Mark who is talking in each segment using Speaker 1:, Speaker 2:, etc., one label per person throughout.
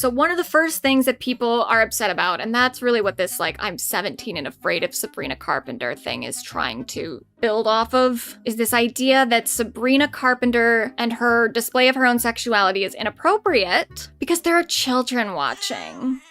Speaker 1: So one of the first things that people are upset about, and that's really what this, like, I'm 17 and afraid of Sabrina Carpenter thing is trying to build off of, is this idea that Sabrina Carpenter and her display of her own sexuality is inappropriate because there are children watching.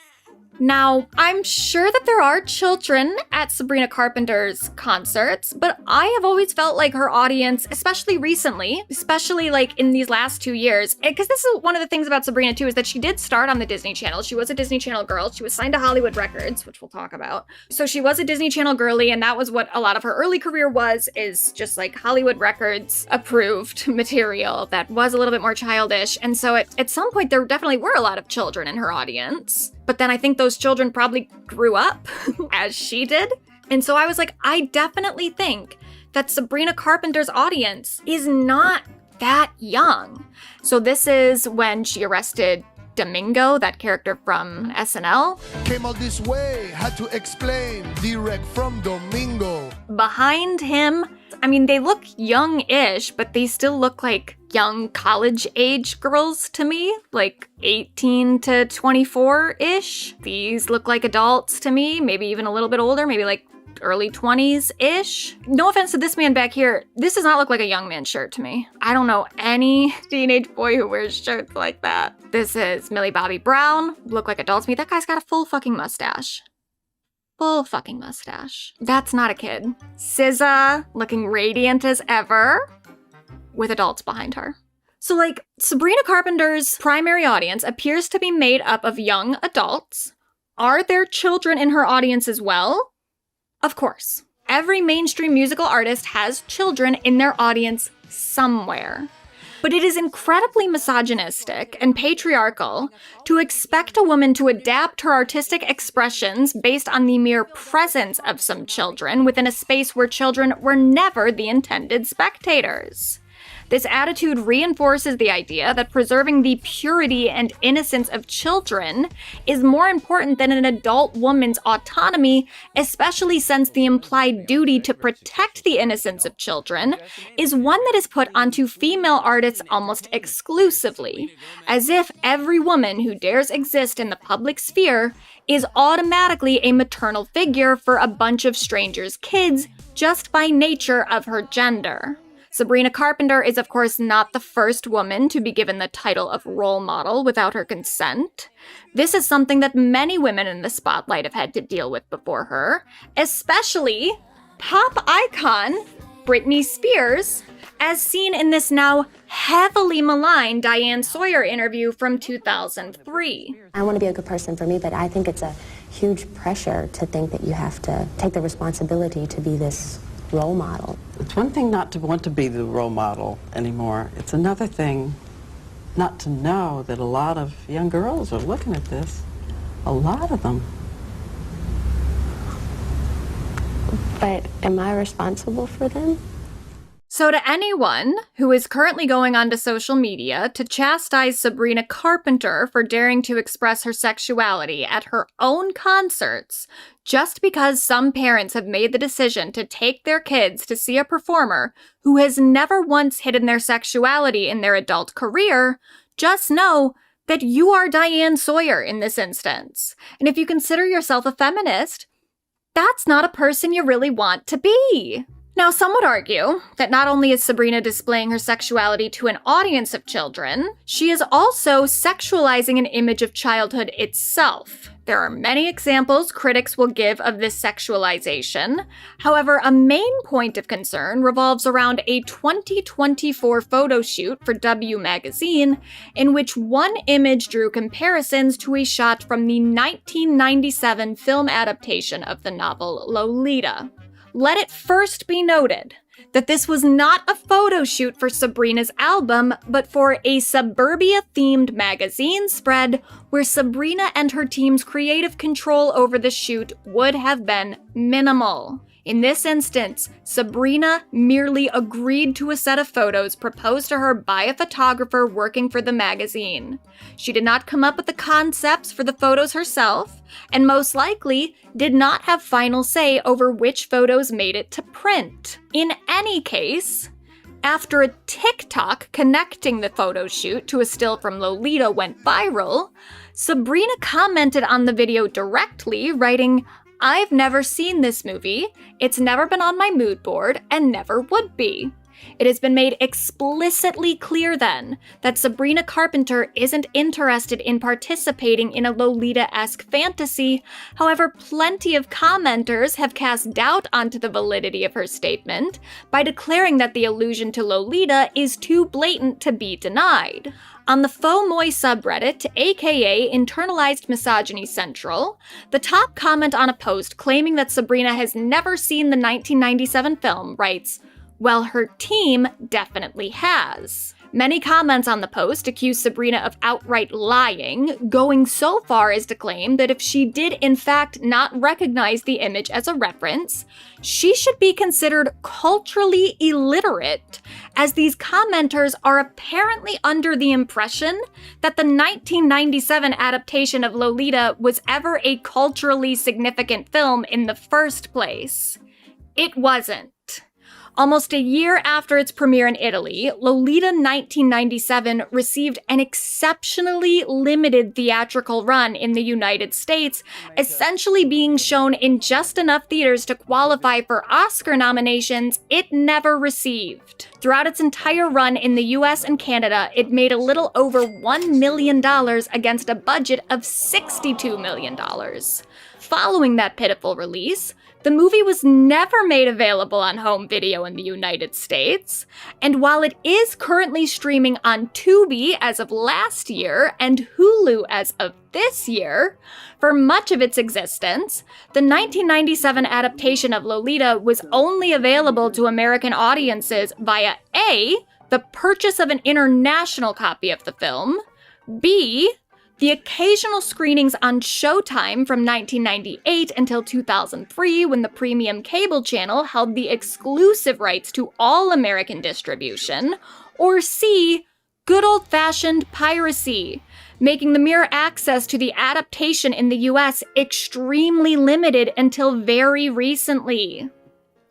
Speaker 1: Now, I'm sure that there are children at Sabrina Carpenter's concerts, but I have always felt like her audience, especially recently, especially like in these last 2 years, because this is one of the things about Sabrina too, is that she did start on the Disney Channel. She was a Disney Channel girl. She was signed to Hollywood Records, which we'll talk about. So she was a Disney Channel girly, and that was what a lot of her early career was, is just like Hollywood Records approved material that was a little bit more childish. And so at some point, there definitely were a lot of children in her audience. But then I think those children probably grew up as she did. And so I was like, I definitely think that Sabrina Carpenter's audience is not that young. So this is when she arrested Domingo, that character from SNL.
Speaker 2: Came out this way, had to explain, direct from Domingo.
Speaker 1: Behind him, I mean, they look young-ish, but they still look like young college-age girls to me, like 18 to 24-ish. These look like adults to me, maybe even a little bit older, maybe like early 20s-ish. No offense to this man back here, this does not look like a young man's shirt to me. I don't know any teenage boy who wears shirts like that. This is Millie Bobby Brown, look like adults to me. That guy's got a full fucking mustache. Full fucking mustache. That's not a kid. SZA, looking radiant as ever, with adults behind her. So like, Sabrina Carpenter's primary audience appears to be made up of young adults. Are there children in her audience as well? Of course. Every mainstream musical artist has children in their audience somewhere. But it is incredibly misogynistic and patriarchal to expect a woman to adapt her artistic expressions based on the mere presence of some children within a space where children were never the intended spectators. This attitude reinforces the idea that preserving the purity and innocence of children is more important than an adult woman's autonomy, especially since the implied duty to protect the innocence of children is one that is put onto female artists almost exclusively, as if every woman who dares exist in the public sphere is automatically a maternal figure for a bunch of strangers' kids just by nature of her gender. Sabrina Carpenter is, of course, not the first woman to be given the title of role model without her consent. This is something that many women in the spotlight have had to deal with before her, especially pop icon Britney Spears, as seen in this now heavily maligned Diane Sawyer interview from 2003.
Speaker 3: I want to be a good person for me, but I think it's a huge pressure to think that you have to take the responsibility to be this role model.
Speaker 4: It's one thing not to want to be the role model anymore. It's another thing not to know that a lot of young girls are looking at this. A lot of them.
Speaker 3: But am I responsible for them?
Speaker 1: So to anyone who is currently going onto social media to chastise Sabrina Carpenter for daring to express her sexuality at her own concerts, just because some parents have made the decision to take their kids to see a performer who has never once hidden their sexuality in their adult career, just know that you are Diane Sawyer in this instance. And if you consider yourself a feminist, that's not a person you really want to be. Now, some would argue that not only is Sabrina displaying her sexuality to an audience of children, she is also sexualizing an image of childhood itself. There are many examples critics will give of this sexualization. However, a main point of concern revolves around a 2024 photo shoot for W magazine, in which one image drew comparisons to a shot from the 1997 film adaptation of the novel Lolita. Let it first be noted that this was not a photo shoot for Sabrina's album, but for a suburbia-themed magazine spread where Sabrina and her team's creative control over the shoot would have been minimal. In this instance, Sabrina merely agreed to a set of photos proposed to her by a photographer working for the magazine. She did not come up with the concepts for the photos herself, and most likely did not have final say over which photos made it to print. In any case, After a TikTok connecting the photo shoot to a still from Lolita went viral, Sabrina commented on the video directly, writing, "I've never seen this movie, it's never been on my mood board, and never would be." It has been made explicitly clear then that Sabrina Carpenter isn't interested in participating in a Lolita-esque fantasy. However, plenty of commenters have cast doubt onto the validity of her statement by declaring that the allusion to Lolita is too blatant to be denied. On the Faux Moi subreddit, aka Internalized Misogyny Central, the top comment on a post claiming that Sabrina has never seen the 1997 film writes, "Well, her team definitely has." Many comments on the post accuse Sabrina of outright lying, going so far as to claim that if she did in fact not recognize the image as a reference, she should be considered culturally illiterate, as these commenters are apparently under the impression that the 1997 adaptation of Lolita was ever a culturally significant film in the first place. It wasn't. Almost a year after its premiere in Italy, Lolita 1997 received an exceptionally limited theatrical run in the United States, essentially being shown in just enough theaters to qualify for Oscar nominations it never received. Throughout its entire run in the US and Canada, it made a little over $1 million against a budget of $62 million. Following that pitiful release, the movie was never made available on home video in the United States, and while it is currently streaming on Tubi as of last year and Hulu as of this year, for much of its existence, the 1997 adaptation of Lolita was only available to American audiences via A, the purchase of an international copy of the film, B, the occasional screenings on Showtime from 1998 until 2003, when the premium cable channel held the exclusive rights to all American distribution, or C, good old-fashioned piracy, making the mere access to the adaptation in the US extremely limited until very recently.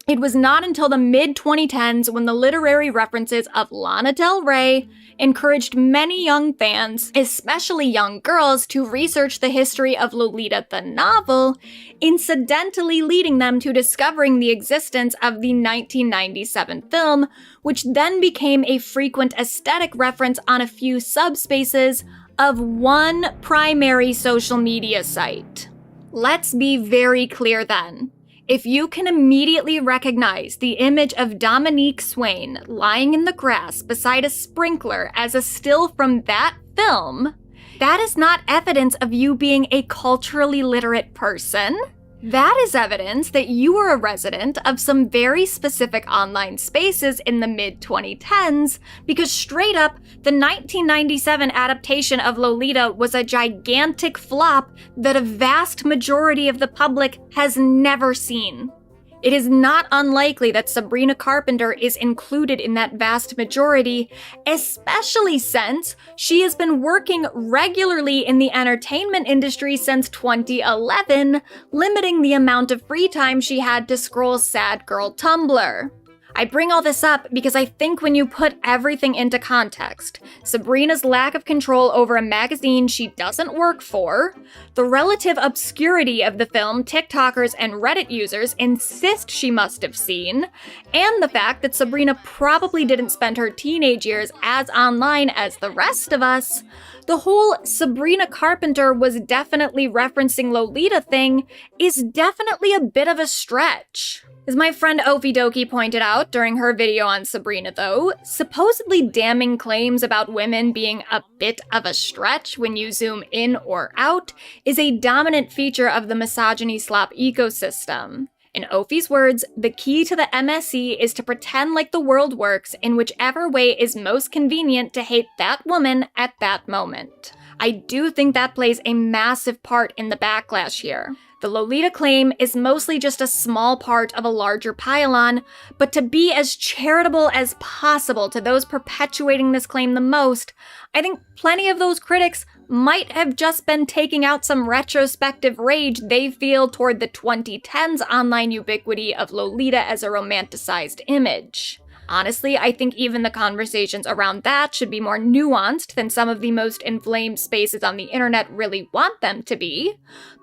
Speaker 1: It was not until the mid-2010s when the literary references of Lana Del Rey encouraged many young fans, especially young girls, to research the history of Lolita the novel, incidentally leading them to discovering the existence of the 1997 film, which then became a frequent aesthetic reference on a few subspaces of one primary social media site. Let's be very clear then. If you can immediately recognize the image of Dominique Swain lying in the grass beside a sprinkler as a still from that film, that is not evidence of you being a culturally literate person. That is evidence that you were a resident of some very specific online spaces in the mid-2010s, because straight up, the 1997 adaptation of Lolita was a gigantic flop that a vast majority of the public has never seen. It is not unlikely that Sabrina Carpenter is included in that vast majority, especially since she has been working regularly in the entertainment industry since 2011, limiting the amount of free time she had to scroll sad girl Tumblr. I bring all this up because I think when you put everything into context, Sabrina's lack of control over a magazine she doesn't work for, the relative obscurity of the film TikTokers and Reddit users insist she must have seen, and the fact that Sabrina probably didn't spend her teenage years as online as the rest of us, the whole Sabrina Carpenter was definitely referencing Lolita thing is definitely a bit of a stretch. As my friend Ofi Doki pointed out during her video on Sabrina though, supposedly damning claims about women being a bit of a stretch when you zoom in or out is a dominant feature of the misogyny slop ecosystem. In Ofi's words, the key to the MSE is to pretend like the world works in whichever way is most convenient to hate that woman at that moment. I do think that plays a massive part in the backlash here. The Lolita claim is mostly just a small part of a larger pylon, but to be as charitable as possible to those perpetuating this claim the most, I think plenty of those critics might have just been taking out some retrospective rage they feel toward the 2010s online ubiquity of Lolita as a romanticized image. Honestly, I think even the conversations around that should be more nuanced than some of the most inflamed spaces on the internet really want them to be.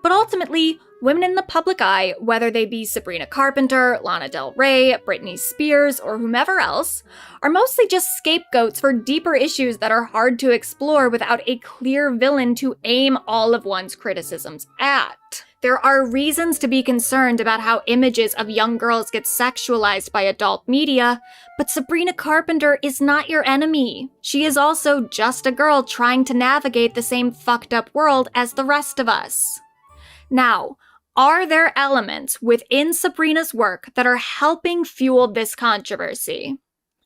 Speaker 1: But ultimately, women in the public eye, whether they be Sabrina Carpenter, Lana Del Rey, Britney Spears, or whomever else, are mostly just scapegoats for deeper issues that are hard to explore without a clear villain to aim all of one's criticisms at. There are reasons to be concerned about how images of young girls get sexualized by adult media, but Sabrina Carpenter is not your enemy. She is also just a girl trying to navigate the same fucked up world as the rest of us. Now, are there elements within Sabrina's work that are helping fuel this controversy?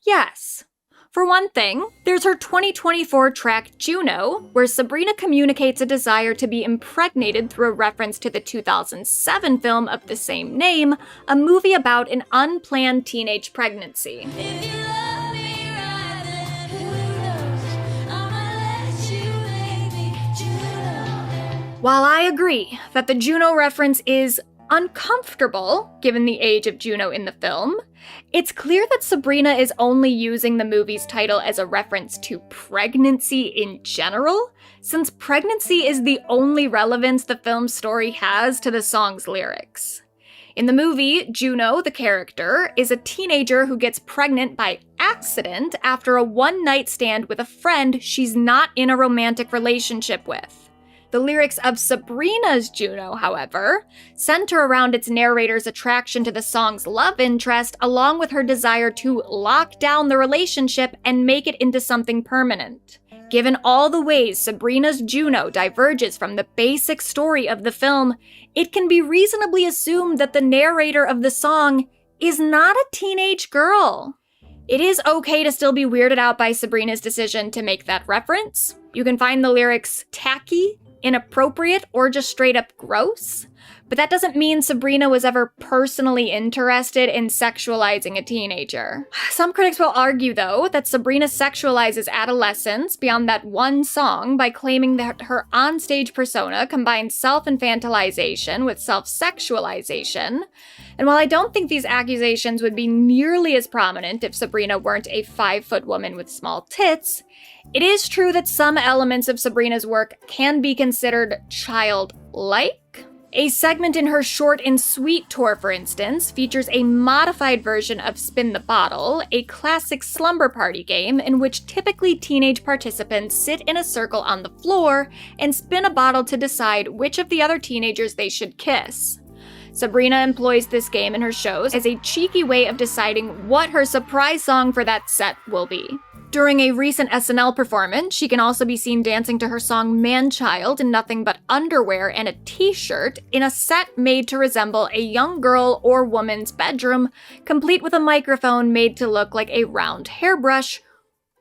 Speaker 1: Yes. For one thing, there's her 2024 track Juno, where Sabrina communicates a desire to be impregnated through a reference to the 2007 film of the same name, a movie about an unplanned teenage pregnancy. While I agree that the Juno reference is uncomfortable, given the age of Juno in the film, it's clear that Sabrina is only using the movie's title as a reference to pregnancy in general, since pregnancy is the only relevance the film's story has to the song's lyrics. In the movie, Juno, the character, is a teenager who gets pregnant by accident after a one-night stand with a friend she's not in a romantic relationship with. The lyrics of Sabrina's Juno, however, center around its narrator's attraction to the song's love interest, along with her desire to lock down the relationship and make it into something permanent. Given all the ways Sabrina's Juno diverges from the basic story of the film, it can be reasonably assumed that the narrator of the song is not a teenage girl. It is okay to still be weirded out by Sabrina's decision to make that reference. You can find the lyrics tacky, inappropriate, or just straight up gross. But that doesn't mean Sabrina was ever personally interested in sexualizing a teenager. Some critics will argue, though, that Sabrina sexualizes adolescence beyond that one song by claiming that her onstage persona combines self-infantilization with self-sexualization. And while I don't think these accusations would be nearly as prominent if Sabrina weren't a 5-foot woman with small tits, it is true that some elements of Sabrina's work can be considered childlike. A segment in her Short and Sweet tour, for instance, features a modified version of Spin the Bottle, a classic slumber party game in which typically teenage participants sit in a circle on the floor and spin a bottle to decide which of the other teenagers they should kiss. Sabrina employs this game in her shows as a cheeky way of deciding what her surprise song for that set will be. During a recent SNL performance, she can also be seen dancing to her song Man-Child in nothing but underwear and a t-shirt in a set made to resemble a young girl or woman's bedroom, complete with a microphone made to look like a round hairbrush,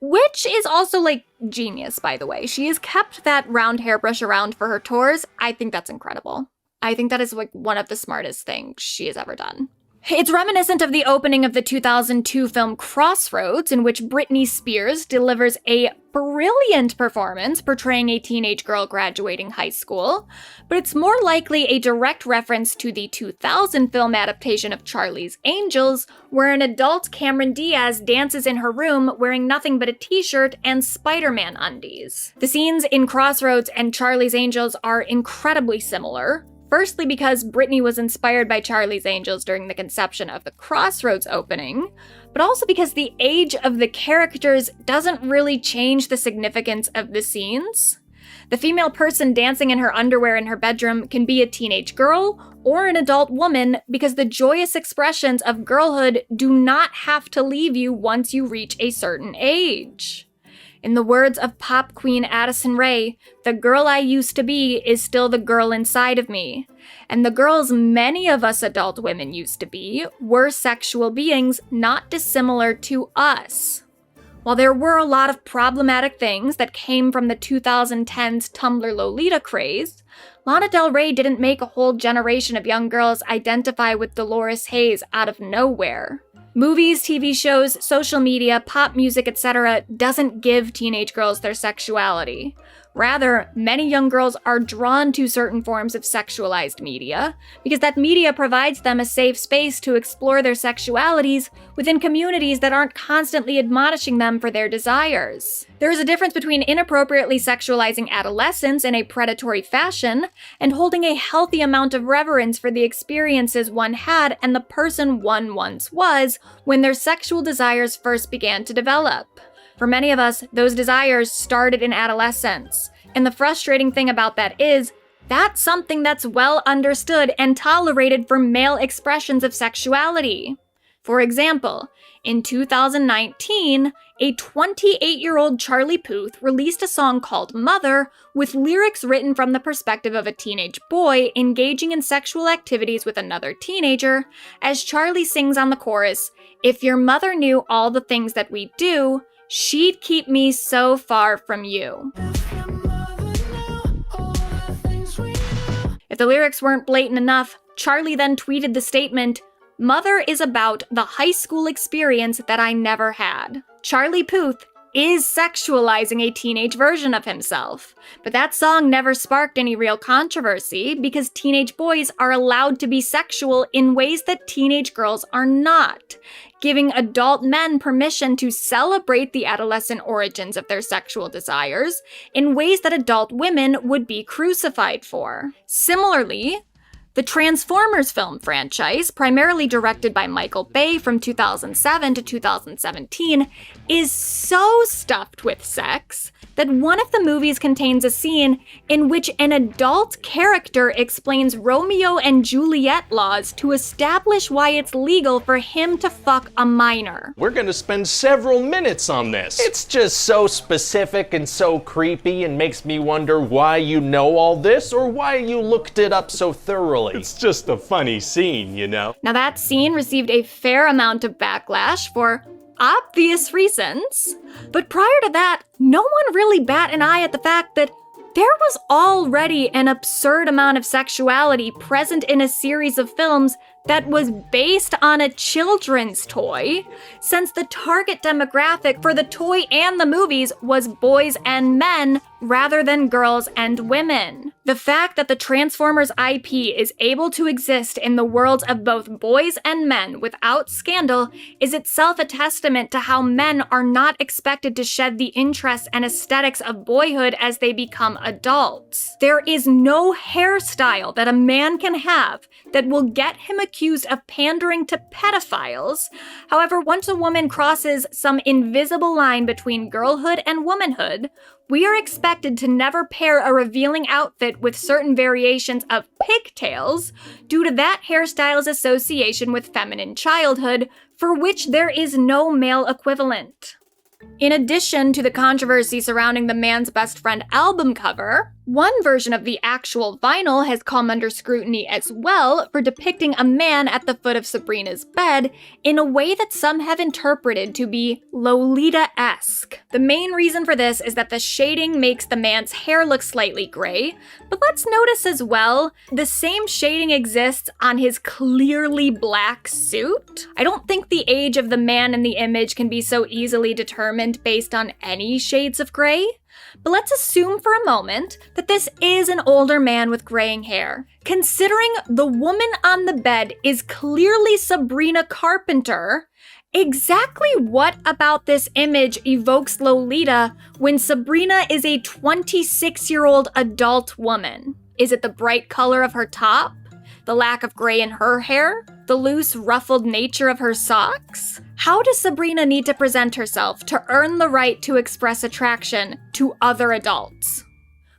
Speaker 1: which is also, genius, by the way. She has kept that round hairbrush around for her tours. I think that's incredible. I think that is, one of the smartest things she has ever done. It's reminiscent of the opening of the 2002 film Crossroads, in which Britney Spears delivers a brilliant performance portraying a teenage girl graduating high school, but it's more likely a direct reference to the 2000 film adaptation of Charlie's Angels, where an adult Cameron Diaz dances in her room wearing nothing but a t-shirt and Spider-Man undies. The scenes in Crossroads and Charlie's Angels are incredibly similar. Firstly, because Britney was inspired by Charlie's Angels during the conception of the Crossroads opening, but also because the age of the characters doesn't really change the significance of the scenes. The female person dancing in her underwear in her bedroom can be a teenage girl or an adult woman because the joyous expressions of girlhood do not have to leave you once you reach a certain age. In the words of pop queen Addison Rae, the girl I used to be is still the girl inside of me. And the girls many of us adult women used to be were sexual beings not dissimilar to us. While there were a lot of problematic things that came from the 2010s Tumblr Lolita craze, Lana Del Rey didn't make a whole generation of young girls identify with Dolores Haze out of nowhere. Movies, TV shows, social media, pop music, etc. doesn't give teenage girls their sexuality. Rather, many young girls are drawn to certain forms of sexualized media because that media provides them a safe space to explore their sexualities within communities that aren't constantly admonishing them for their desires. There is a difference between inappropriately sexualizing adolescents in a predatory fashion and holding a healthy amount of reverence for the experiences one had and the person one once was when their sexual desires first began to develop. For many of us, those desires started in adolescence. And the frustrating thing about that is, that's something that's well understood and tolerated for male expressions of sexuality. For example, in 2019, a 28-year-old Charlie Puth released a song called Mother with lyrics written from the perspective of a teenage boy engaging in sexual activities with another teenager, as Charlie sings on the chorus, "If your mother knew all the things that we do, she'd keep me so far from you." If the lyrics weren't blatant enough, Charlie then tweeted the statement, "Mother is about the high school experience that I never had." Charlie Puth is sexualizing a teenage version of himself. But that song never sparked any real controversy because teenage boys are allowed to be sexual in ways that teenage girls are not, giving adult men permission to celebrate the adolescent origins of their sexual desires in ways that adult women would be crucified for. Similarly, the Transformers film franchise, primarily directed by Michael Bay from 2007 to 2017, is so stuffed with sex that one of the movies contains a scene in which an adult character explains Romeo and Juliet laws to establish why it's legal for him to fuck a minor.
Speaker 5: We're gonna spend several minutes on this. It's just so specific and so creepy and makes me wonder why you know all this or why you looked it up so thoroughly. It's just a funny scene, you know?
Speaker 1: Now that scene received a fair amount of backlash for obvious reasons, but prior to that, no one really bat an eye at the fact that there was already an absurd amount of sexuality present in a series of films that was based on a children's toy, since the target demographic for the toy and the movies was boys and men rather than girls and women. The fact that the Transformers IP is able to exist in the worlds of both boys and men without scandal is itself a testament to how men are not expected to shed the interests and aesthetics of boyhood as they become adults. There is no hairstyle that a man can have that will get him accused of pandering to pedophiles. However, once a woman crosses some invisible line between girlhood and womanhood, we are expected to never pair a revealing outfit with certain variations of pigtails due to that hairstyle's association with feminine childhood, for which there is no male equivalent. In addition to the controversy surrounding the Man's Best Friend album cover, one version of the actual vinyl has come under scrutiny as well for depicting a man at the foot of Sabrina's bed in a way that some have interpreted to be Lolita-esque. The main reason for this is that the shading makes the man's hair look slightly gray, but let's notice as well, the same shading exists on his clearly black suit. I don't think the age of the man in the image can be so easily determined based on any shades of gray. But let's assume for a moment that this is an older man with graying hair. Considering the woman on the bed is clearly Sabrina Carpenter, exactly what about this image evokes Lolita when Sabrina is a 26-year-old adult woman? Is it the bright color of her top? The lack of gray in her hair? The loose, ruffled nature of her socks? How does Sabrina need to present herself to earn the right to express attraction to other adults?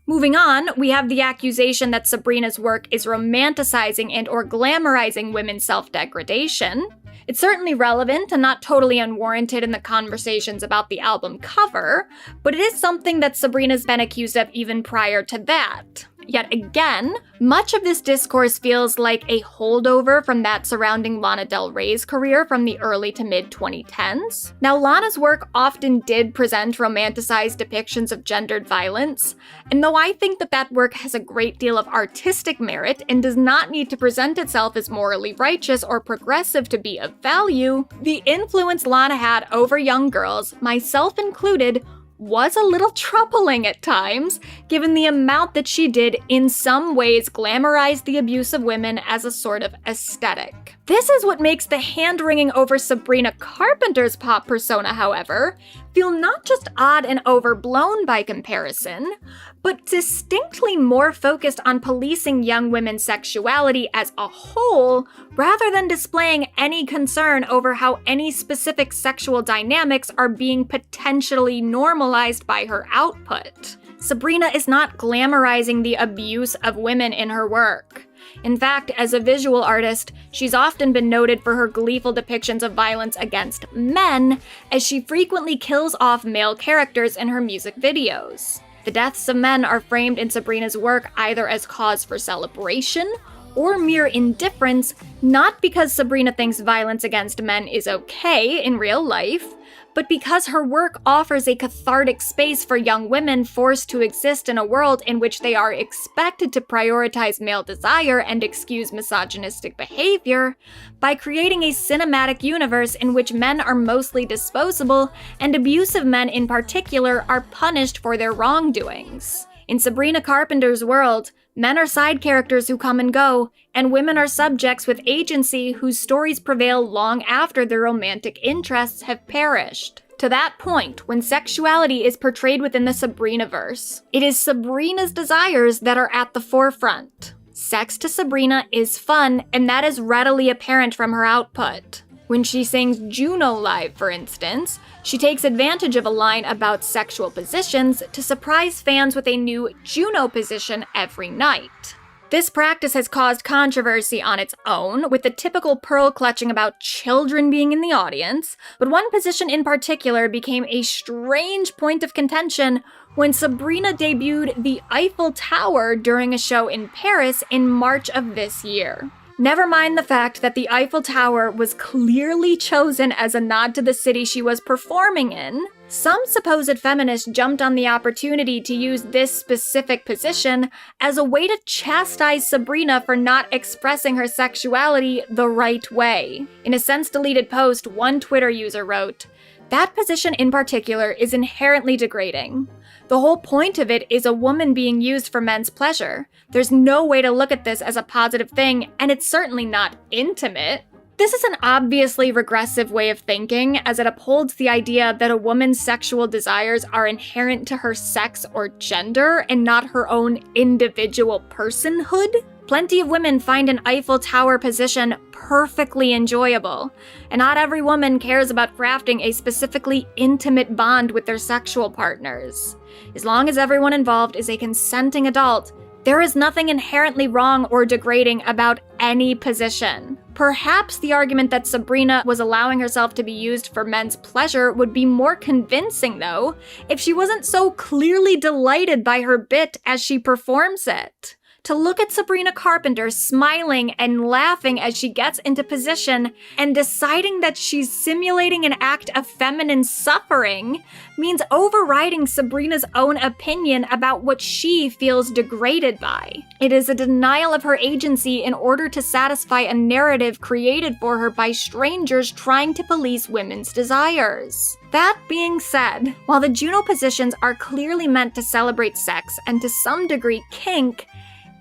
Speaker 1: Moving on, we have the accusation that Sabrina's work is romanticizing and or glamorizing women's self-degradation. It's certainly relevant and not totally unwarranted in the conversations about the album cover, but it is something that Sabrina's been accused of even prior to that. Yet again, much of this discourse feels like a holdover from that surrounding Lana Del Rey's career from the early to mid-2010s. Now, Lana's work often did present romanticized depictions of gendered violence, and though I think that that work has a great deal of artistic merit and does not need to present itself as morally righteous or progressive to be of value, the influence Lana had over young girls, myself included, was a little troubling at times, given the amount that she did in some ways glamorize the abuse of women as a sort of aesthetic. This is what makes the hand-wringing over Sabrina Carpenter's pop persona, however, feel not just odd and overblown by comparison, but distinctly more focused on policing young women's sexuality as a whole, rather than displaying any concern over how any specific sexual dynamics are being potentially normalized by her output. Sabrina is not glamorizing the abuse of women in her work. In fact, as a visual artist, she's often been noted for her gleeful depictions of violence against men, as she frequently kills off male characters in her music videos. The deaths of men are framed in Sabrina's work either as cause for celebration or mere indifference, not because Sabrina thinks violence against men is okay in real life, but because her work offers a cathartic space for young women forced to exist in a world in which they are expected to prioritize male desire and excuse misogynistic behavior by creating a cinematic universe in which men are mostly disposable and abusive men in particular are punished for their wrongdoings. In Sabrina Carpenter's world, men are side characters who come and go, and women are subjects with agency whose stories prevail long after their romantic interests have perished. To that point, when sexuality is portrayed within the Sabrina-verse, it is Sabrina's desires that are at the forefront. Sex to Sabrina is fun, and that is readily apparent from her output. When she sings Juno live, for instance, she takes advantage of a line about sexual positions to surprise fans with a new Juno position every night. This practice has caused controversy on its own, with the typical pearl clutching about children being in the audience, but one position in particular became a strange point of contention when Sabrina debuted the Eiffel Tower during a show in Paris in March of this year. Never mind the fact that the Eiffel Tower was clearly chosen as a nod to the city she was performing in, some supposed feminists jumped on the opportunity to use this specific position as a way to chastise Sabrina for not expressing her sexuality the right way. In a since-deleted post, one Twitter user wrote, "That position in particular is inherently degrading. The whole point of it is a woman being used for men's pleasure. There's no way to look at this as a positive thing, and it's certainly not intimate." This is an obviously regressive way of thinking, as it upholds the idea that a woman's sexual desires are inherent to her sex or gender and not her own individual personhood. Plenty of women find an Eiffel Tower position perfectly enjoyable, and not every woman cares about crafting a specifically intimate bond with their sexual partners. As long as everyone involved is a consenting adult, there is nothing inherently wrong or degrading about any position. Perhaps the argument that Sabrina was allowing herself to be used for men's pleasure would be more convincing, though, if she wasn't so clearly delighted by her bit as she performs it. To look at Sabrina Carpenter smiling and laughing as she gets into position and deciding that she's simulating an act of feminine suffering means overriding Sabrina's own opinion about what she feels degraded by. It is a denial of her agency in order to satisfy a narrative created for her by strangers trying to police women's desires. That being said, while the Juno positions are clearly meant to celebrate sex and to some degree kink,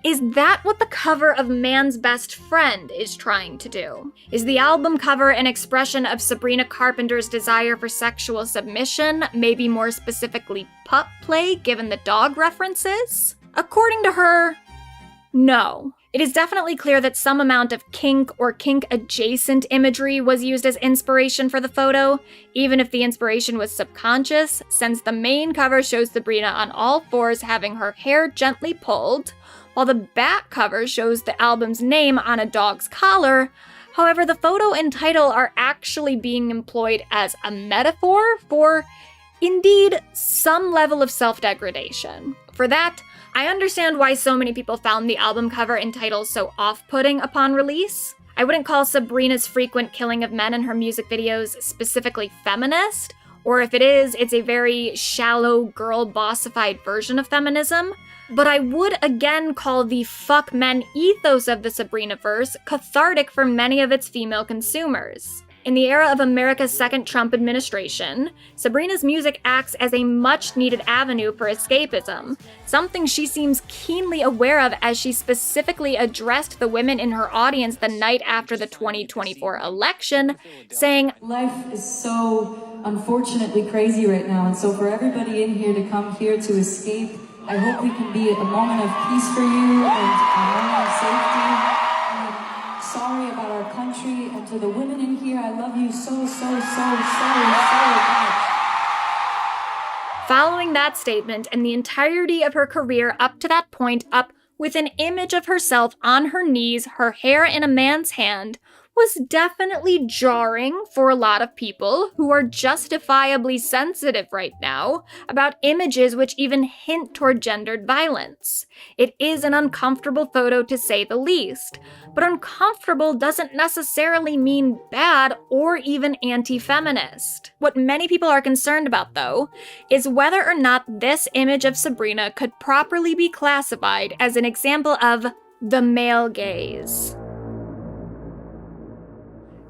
Speaker 1: is that what the cover of Man's Best Friend is trying to do? Is the album cover an expression of Sabrina Carpenter's desire for sexual submission, maybe more specifically pup play, given the dog references? According to her, no. It is definitely clear that some amount of kink or kink-adjacent imagery was used as inspiration for the photo, even if the inspiration was subconscious, since the main cover shows Sabrina on all fours having her hair gently pulled, while the back cover shows the album's name on a dog's collar. However, the photo and title are actually being employed as a metaphor for, indeed, some level of self-degradation. For that, I understand why so many people found the album cover and title so off-putting upon release. I wouldn't call Sabrina's frequent killing of men in her music videos specifically feminist, or if it is, it's a very shallow, girl-bossified version of feminism. But I would again call the fuck men ethos of the Sabrina-verse cathartic for many of its female consumers. In the era of America's second Trump administration, Sabrina's music acts as a much-needed avenue for escapism, something she seems keenly aware of as she specifically addressed the women in her audience the night after the 2024 election, saying,
Speaker 6: "Life is so unfortunately crazy right now, and so for everybody in here to come here to escape, I hope we can be a moment of peace for you and a moment of safety. I'm sorry about our country, and to the women in here, I love you so much."
Speaker 1: Following that statement and the entirety of her career up to that point, up with an image of herself on her knees, her hair in a man's hand, was definitely jarring for a lot of people who are justifiably sensitive right now about images which even hint toward gendered violence. It is an uncomfortable photo to say the least, but uncomfortable doesn't necessarily mean bad or even anti-feminist. What many people are concerned about, though, is whether or not this image of Sabrina could properly be classified as an example of the male gaze.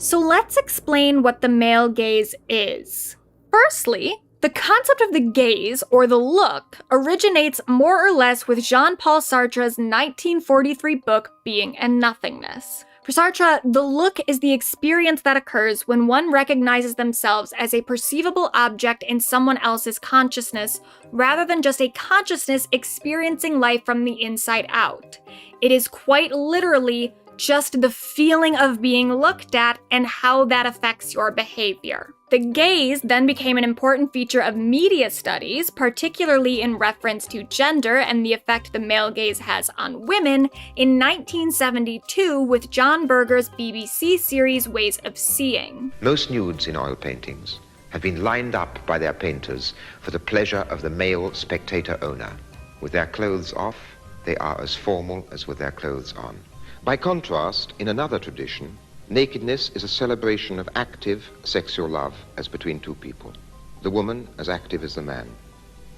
Speaker 1: So let's explain what the male gaze is. Firstly, the concept of the gaze, or the look, originates more or less with Jean-Paul Sartre's 1943 book, Being and Nothingness. For Sartre, the look is the experience that occurs when one recognizes themselves as a perceivable object in someone else's consciousness, rather than just a consciousness experiencing life from the inside out. It is quite literally just the feeling of being looked at and how that affects your behavior. The gaze then became an important feature of media studies, particularly in reference to gender and the effect the male gaze has on women, in 1972 with John Berger's BBC series Ways of Seeing.
Speaker 7: Most nudes in oil paintings have been lined up by their painters for the pleasure of the male spectator owner. With their clothes off, they are as formal as with their clothes on. By contrast, in another tradition, nakedness is a celebration of active sexual love as between two people, the woman as active as the man.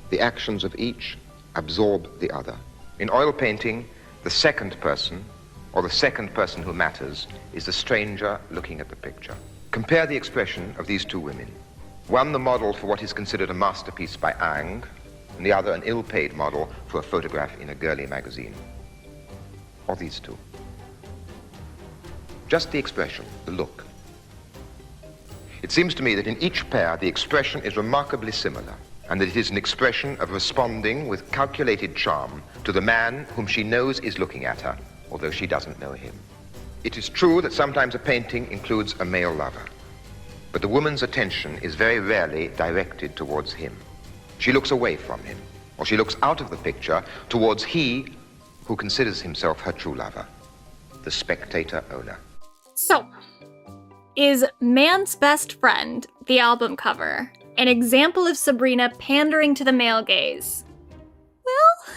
Speaker 7: The actions of each absorb the other. In oil painting, the second person, or the second person who matters, is the stranger looking at the picture. Compare the expression of these two women. One the model for what is considered a masterpiece by Ang, and the other an ill-paid model for a photograph in a girly magazine. Or these two. Just the expression, the look. It seems to me that in each pair the expression is remarkably similar, and that it is an expression of responding with calculated charm to the man whom she knows is looking at her, although she doesn't know him. It is true that sometimes a painting includes a male lover, but the woman's attention is very rarely directed towards him. She looks away from him, or she looks out of the picture towards he who considers himself her true lover, the spectator owner.
Speaker 1: So, is Man's Best Friend, the album cover, an example of Sabrina pandering to the male gaze? Well,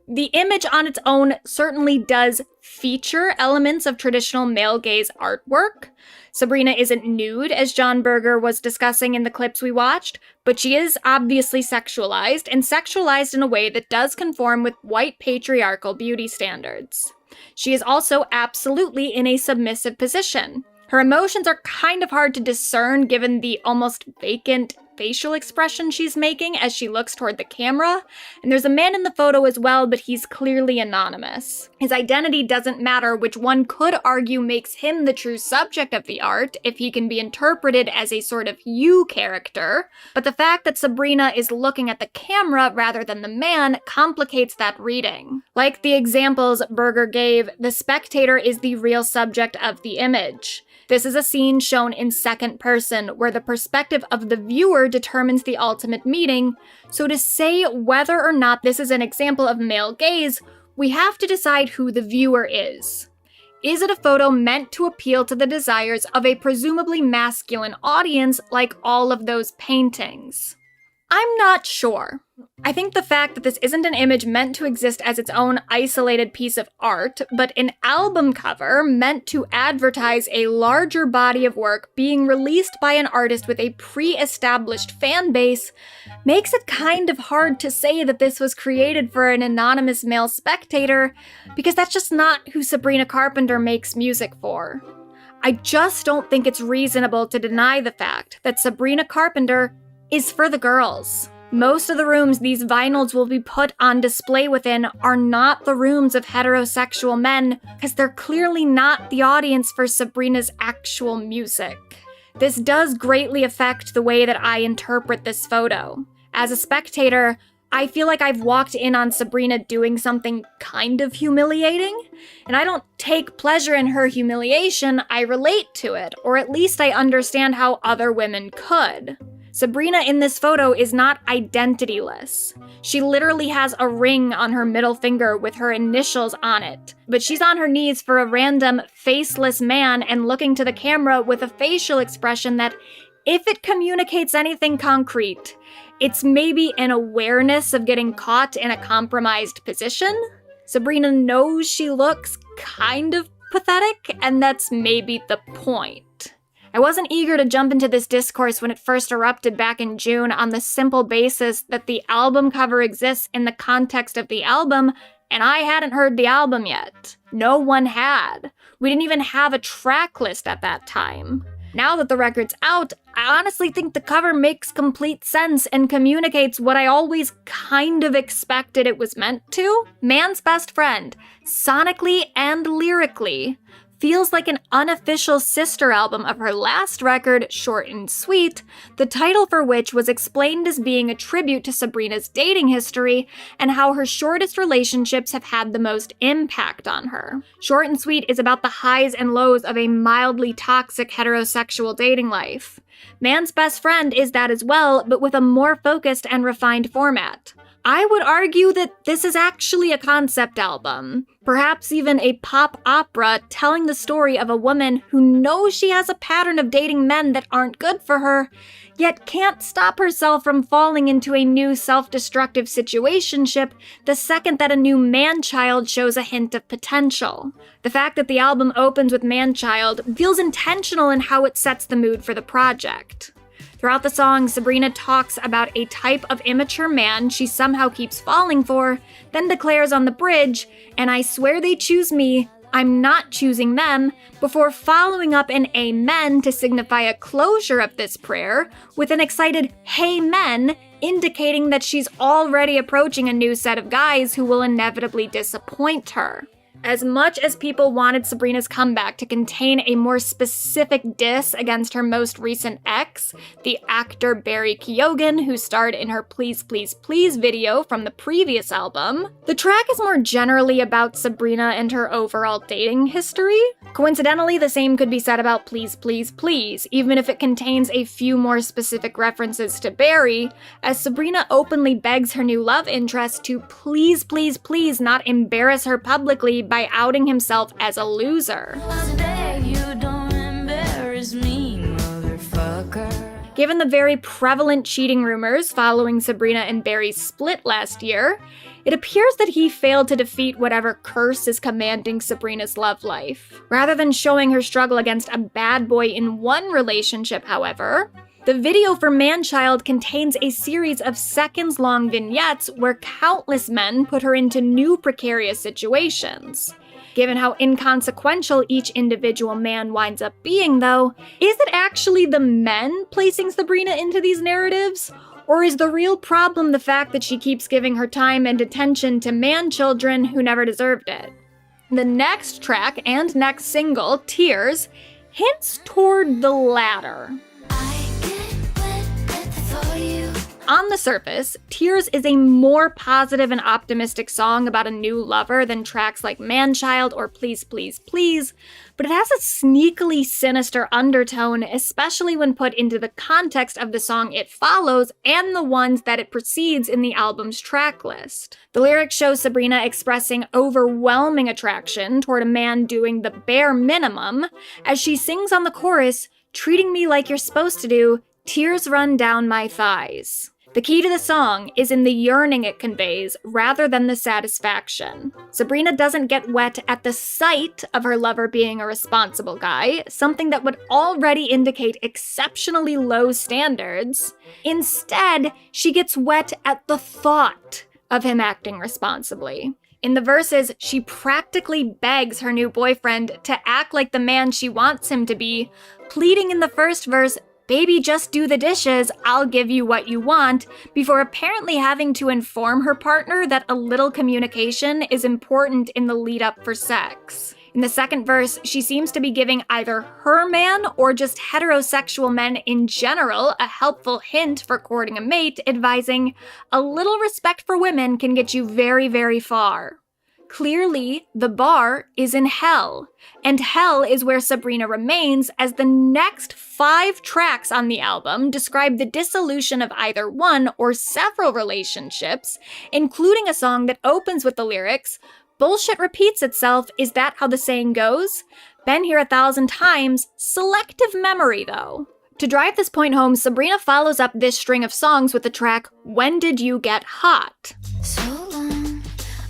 Speaker 1: the image on its own certainly does feature elements of traditional male gaze artwork. Sabrina isn't nude, as John Berger was discussing in the clips we watched, but she is obviously sexualized, and sexualized in a way that does conform with white patriarchal beauty standards. She is also absolutely in a submissive position. Her emotions are kind of hard to discern given the almost vacant facial expression she's making as she looks toward the camera, and there's a man in the photo as well, but he's clearly anonymous. His identity doesn't matter, which one could argue makes him the true subject of the art if he can be interpreted as a sort of you character, but the fact that Sabrina is looking at the camera rather than the man complicates that reading. Like the examples Berger gave, the spectator is the real subject of the image. This is a scene shown in second person, where the perspective of the viewer determines the ultimate meaning, so to say whether or not this is an example of male gaze, we have to decide who the viewer is. Is it a photo meant to appeal to the desires of a presumably masculine audience like all of those paintings? I'm not sure. I think the fact that this isn't an image meant to exist as its own isolated piece of art, but an album cover meant to advertise a larger body of work being released by an artist with a pre-established fan base, makes it kind of hard to say that this was created for an anonymous male spectator, because that's just not who Sabrina Carpenter makes music for. I just don't think it's reasonable to deny the fact that Sabrina Carpenter is for the girls. Most of the rooms these vinyls will be put on display within are not the rooms of heterosexual men, because they're clearly not the audience for Sabrina's actual music. This does greatly affect the way that I interpret this photo. As a spectator, I feel like I've walked in on Sabrina doing something kind of humiliating, and I don't take pleasure in her humiliation, I relate to it, or at least I understand how other women could. Sabrina in this photo is not identityless. She literally has a ring on her middle finger with her initials on it, but she's on her knees for a random faceless man and looking to the camera with a facial expression that, if it communicates anything concrete, it's maybe an awareness of getting caught in a compromised position. Sabrina knows she looks kind of pathetic, and that's maybe the point. I wasn't eager to jump into this discourse when it first erupted back in June on the simple basis that the album cover exists in the context of the album, and I hadn't heard the album yet. No one had. We didn't even have a track list at that time. Now that the record's out, I honestly think the cover makes complete sense and communicates what I always kind of expected it was meant to. Man's Best Friend, sonically and lyrically, feels like an unofficial sister album of her last record, Short and Sweet, the title for which was explained as being a tribute to Sabrina's dating history and how her shortest relationships have had the most impact on her. Short and Sweet is about the highs and lows of a mildly toxic heterosexual dating life. Man's Best Friend is that as well, but with a more focused and refined format. I would argue that this is actually a concept album, perhaps even a pop opera telling the story of a woman who knows she has a pattern of dating men that aren't good for her, yet can't stop herself from falling into a new self-destructive situationship the second that a new man-child shows a hint of potential. The fact that the album opens with man-child feels intentional in how it sets the mood for the project. Throughout the song, Sabrina talks about a type of immature man she somehow keeps falling for, then declares on the bridge, "And I swear they choose me, I'm not choosing them," before following up an amen to signify a closure of this prayer with an excited "hey men," indicating that she's already approaching a new set of guys who will inevitably disappoint her. As much as people wanted Sabrina's comeback to contain a more specific diss against her most recent ex, the actor Barry Keoghan, who starred in her Please Please Please video from the previous album, the track is more generally about Sabrina and her overall dating history. Coincidentally, the same could be said about Please Please Please, even if it contains a few more specific references to Barry, as Sabrina openly begs her new love interest to please, please, please not embarrass her publicly by outing himself as a loser. Given the very prevalent cheating rumors following Sabrina and Barry's split last year, it appears that he failed to defeat whatever curse is commanding Sabrina's love life. Rather than showing her struggle against a bad boy in one relationship, however, the video for Man-Child contains a series of seconds-long vignettes where countless men put her into new precarious situations. Given how inconsequential each individual man winds up being, though, is it actually the men placing Sabrina into these narratives? Or is the real problem the fact that she keeps giving her time and attention to man-children who never deserved it? The next track and next single, Tears, hints toward the latter. On the surface, Tears is a more positive and optimistic song about a new lover than tracks like Man-Child or Please Please Please, but it has a sneakily sinister undertone, especially when put into the context of the song it follows and the ones that it precedes in the album's track list. The lyrics show Sabrina expressing overwhelming attraction toward a man doing the bare minimum, as she sings on the chorus, "Treating me like you're supposed to do, tears run down my thighs." The key to the song is in the yearning it conveys rather than the satisfaction. Sabrina doesn't get wet at the sight of her lover being a responsible guy, something that would already indicate exceptionally low standards. Instead, she gets wet at the thought of him acting responsibly. In the verses, she practically begs her new boyfriend to act like the man she wants him to be, pleading in the first verse, "Baby, just do the dishes, I'll give you what you want," before apparently having to inform her partner that a little communication is important in the lead up for sex. In the second verse, she seems to be giving either her man or just heterosexual men in general a helpful hint for courting a mate, advising, "A little respect for women can get you very, very far." Clearly, the bar is in hell, and hell is where Sabrina remains, as the next 5 tracks on the album describe the dissolution of either one or several relationships, including a song that opens with the lyrics, "Bullshit repeats itself, is that how the saying goes? Been here 1,000 times, selective memory though." To drive this point home, Sabrina follows up this string of songs with the track, "When Did You Get Hot?"
Speaker 8: So long,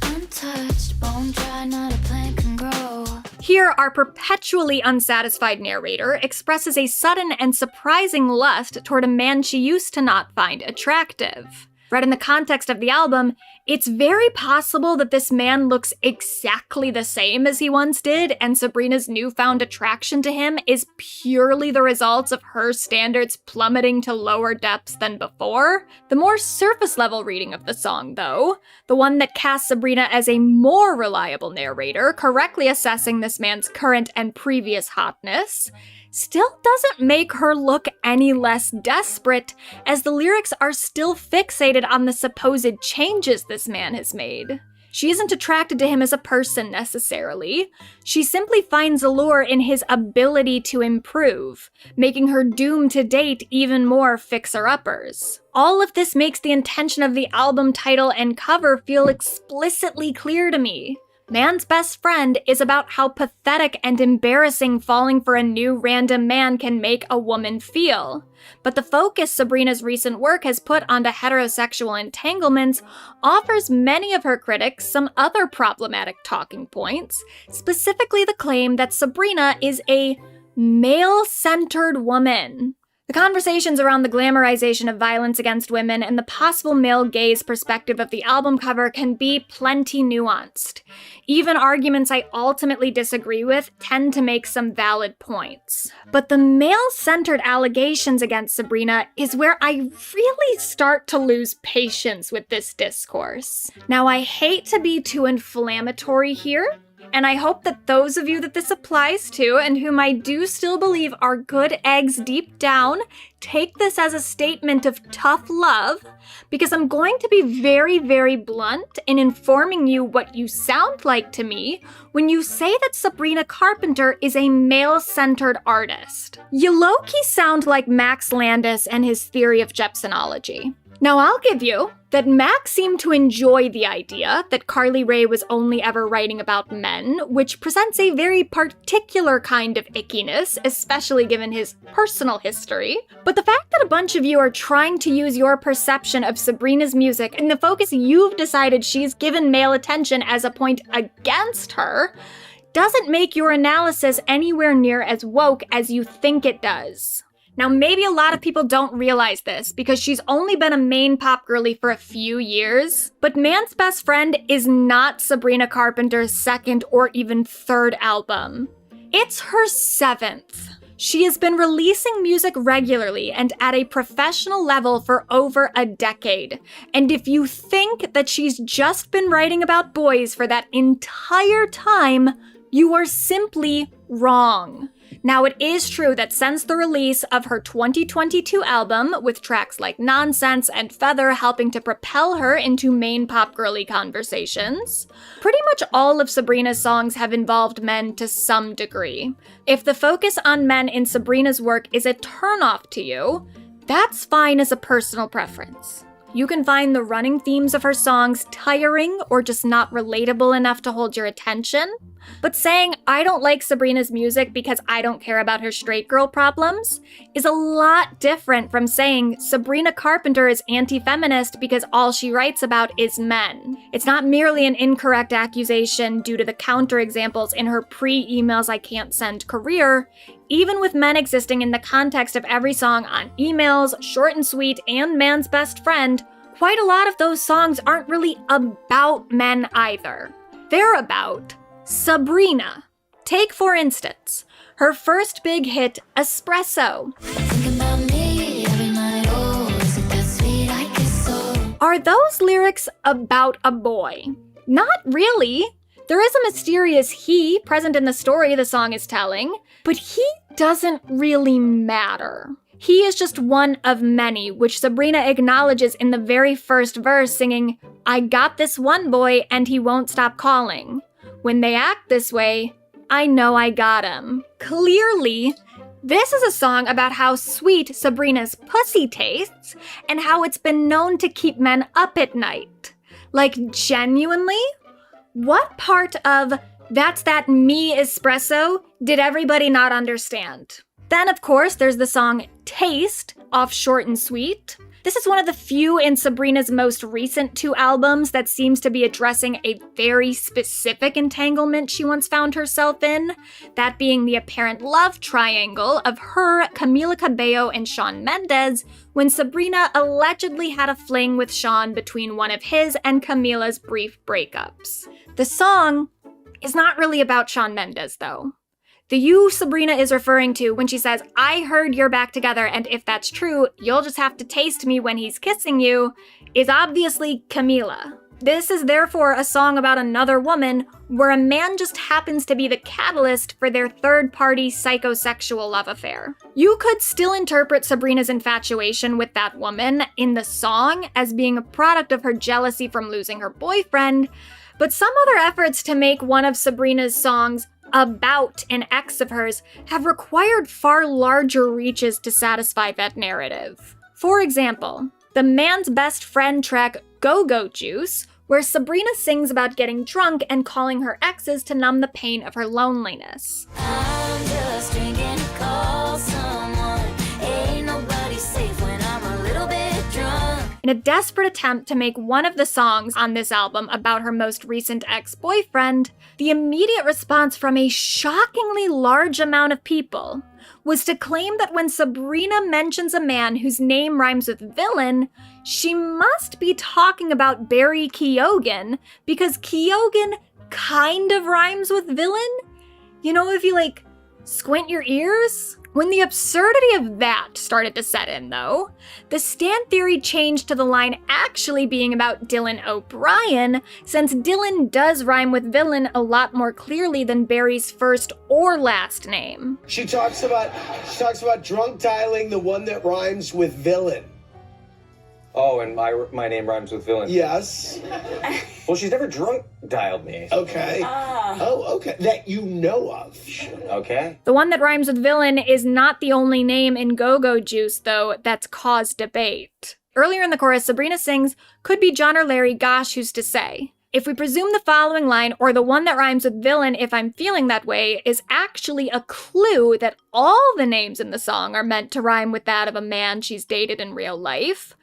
Speaker 8: untouched, bone dry, not a plant can grow.
Speaker 1: Here, our perpetually unsatisfied narrator expresses a sudden and surprising lust toward a man she used to not find attractive. Read in the context of the album, it's very possible that this man looks exactly the same as he once did, and Sabrina's newfound attraction to him is purely the result of her standards plummeting to lower depths than before. The more surface-level reading of the song, though, the one that casts Sabrina as a more reliable narrator, correctly assessing this man's current and previous hotness, still doesn't make her look any less desperate, as the lyrics are still fixated on the supposed changes this man has made. She isn't attracted to him as a person necessarily. She simply finds allure in his ability to improve, making her doomed to date even more fixer-uppers. All of this makes the intention of the album title and cover feel explicitly clear to me. Man's Best Friend is about how pathetic and embarrassing falling for a new random man can make a woman feel. But the focus Sabrina's recent work has put onto heterosexual entanglements offers many of her critics some other problematic talking points, specifically the claim that Sabrina is a male-centered woman. The conversations around the glamorization of violence against women and the possible male gaze perspective of the album cover can be plenty nuanced. Even arguments I ultimately disagree with tend to make some valid points. But the male-centered allegations against Sabrina is where I really start to lose patience with this discourse. Now, I hate to be too inflammatory here, and I hope that those of you that this applies to, and whom I do still believe are good eggs deep down, take this as a statement of tough love, because I'm going to be very, very blunt in informing you what you sound like to me when you say that Sabrina Carpenter is a male-centered artist. You low-key sound like Max Landis and his theory of Jepsonology. Now, I'll give you that Max seemed to enjoy the idea that Carly Rae was only ever writing about men, which presents a very particular kind of ickiness, especially given his personal history. But the fact that a bunch of you are trying to use your perception of Sabrina's music and the focus you've decided she's given male attention as a point against her doesn't make your analysis anywhere near as woke as you think it does. Now, maybe a lot of people don't realize this because she's only been a main pop girly for a few years, but Man's Best Friend is not Sabrina Carpenter's second or even third album. It's her 7th. She has been releasing music regularly and at a professional level for over a decade. And if you think that she's just been writing about boys for that entire time, you are simply wrong. Now, it is true that since the release of her 2022 album, with tracks like Nonsense and Feather helping to propel her into main pop girly conversations, pretty much all of Sabrina's songs have involved men to some degree. If the focus on men in Sabrina's work is a turnoff to you, that's fine as a personal preference. You can find the running themes of her songs tiring or just not relatable enough to hold your attention. But saying, I don't like Sabrina's music because I don't care about her straight girl problems is a lot different from saying Sabrina Carpenter is anti-feminist because all she writes about is men. It's not merely an incorrect accusation due to the counterexamples in her pre-emails I can't send career. Even with men existing in the context of every song on emails, short and sweet, and Man's Best Friend, quite a lot of those songs aren't really about men either. They're about Sabrina. Take, for instance, her first big hit, Espresso.
Speaker 8: Think about me every night. Oh, is it that sweet? I guess so.
Speaker 1: Are those lyrics about a boy? Not really. There is a mysterious he present in the story the song is telling, but he doesn't really matter. He is just one of many, which Sabrina acknowledges in the very first verse, singing, "I got this one boy and he won't stop calling. When they act this way, I know I got him." Clearly, this is a song about how sweet Sabrina's pussy tastes and how it's been known to keep men up at night. Like, genuinely? What part of "that's that me espresso" did everybody not understand? Then, of course, there's the song Taste, off Short and Sweet. This is one of the few in Sabrina's most recent 2 albums that seems to be addressing a very specific entanglement she once found herself in, that being the apparent love triangle of her, Camila Cabello, and Shawn Mendes, when Sabrina allegedly had a fling with Shawn between one of his and Camila's brief breakups. The song is not really about Shawn Mendes, though. The you Sabrina is referring to when she says, "I heard you're back together, and if that's true, you'll just have to taste me when he's kissing you," is obviously Camila. This is therefore a song about another woman where a man just happens to be the catalyst for their third-party psychosexual love affair. You could still interpret Sabrina's infatuation with that woman in the song as being a product of her jealousy from losing her boyfriend, but some other efforts to make one of Sabrina's songs about an ex of hers have required far larger reaches to satisfy that narrative. For example, the Man's Best Friend track Go-Go Juice, where Sabrina sings about getting drunk and calling her exes to numb the pain of her loneliness.
Speaker 8: I'm just drinking to call someone. Ain't nobody safe when I'm a little bit drunk.
Speaker 1: In a desperate attempt to make one of the songs on this album about her most recent ex-boyfriend, the immediate response from a shockingly large amount of people was to claim that when Sabrina mentions a man whose name rhymes with villain, she must be talking about Barry Keoghan, because Keoghan kind of rhymes with villain. You know, if you, squint your ears? When the absurdity of that started to set in, though, the stan theory changed to the line actually being about Dylan O'Brien, since Dylan does rhyme with villain a lot more clearly than Barry's first or last name.
Speaker 9: She talks about drunk dialing the one that rhymes with villain.
Speaker 10: Oh, and my name rhymes with villain.
Speaker 9: Yes.
Speaker 10: Well, she's never drunk dialed me.
Speaker 9: Okay. Oh, okay. That you know of.
Speaker 10: Okay.
Speaker 1: The one that rhymes with villain is not the only name in Go-Go Juice, though, that's caused debate. Earlier in the chorus, Sabrina sings, "Could be John or Larry, gosh, who's to say?" If we presume the following line, or the one that rhymes with villain if I'm feeling that way, is actually a clue that all the names in the song are meant to rhyme with that of a man she's dated in real life,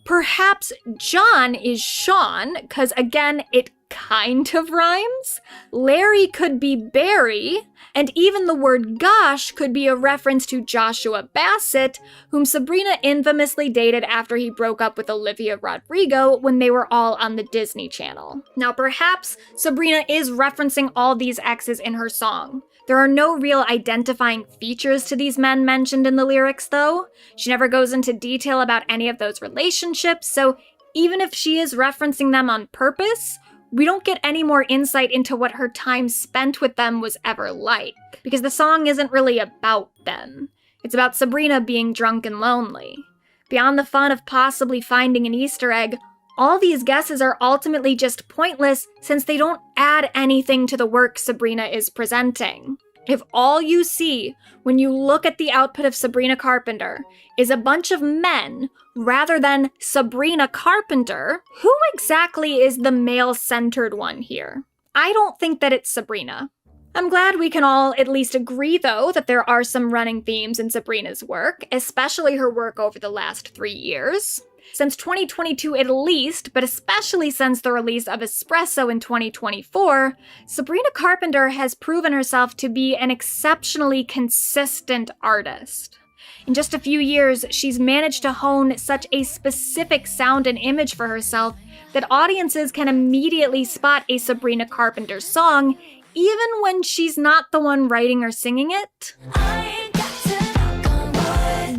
Speaker 1: perhaps John is Shawn, because again, it kind of rhymes. Larry could be Barry, and even the word gosh could be a reference to Joshua Bassett, whom Sabrina infamously dated after he broke up with Olivia Rodrigo when they were all on the Disney Channel. Now, perhaps Sabrina is referencing all these exes in her song. There are no real identifying features to these men mentioned in the lyrics, though. She never goes into detail about any of those relationships, so even if she is referencing them on purpose, we don't get any more insight into what her time spent with them was ever like, because the song isn't really about them. It's about Sabrina being drunk and lonely. Beyond the fun of possibly finding an Easter egg, all these guesses are ultimately just pointless since they don't add anything to the work Sabrina is presenting. If all you see when you look at the output of Sabrina Carpenter is a bunch of men rather than Sabrina Carpenter, who exactly is the male-centered one here? I don't think that it's Sabrina. I'm glad we can all at least agree, though, that there are some running themes in Sabrina's work, especially her work over the last 3 years. Since 2022 at least, but especially since the release of Espresso in 2024, Sabrina Carpenter has proven herself to be an exceptionally consistent artist. In just a few years, she's managed to hone such a specific sound and image for herself that audiences can immediately spot a Sabrina Carpenter song, even when she's not the one writing or singing it.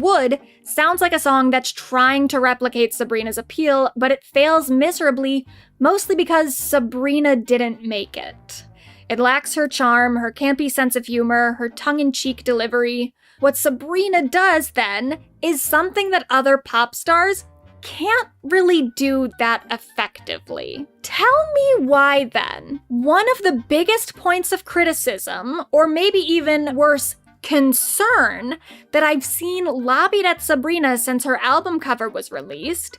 Speaker 1: Wood sounds like a song that's trying to replicate Sabrina's appeal, but it fails miserably, mostly because Sabrina didn't make it. It lacks her charm, her campy sense of humor, her tongue-in-cheek delivery. What Sabrina does, then, is something that other pop stars can't really do that effectively. Tell me why, then. One of the biggest points of criticism, or maybe even worse, concern, that I've seen lobbied at Sabrina since her album cover was released,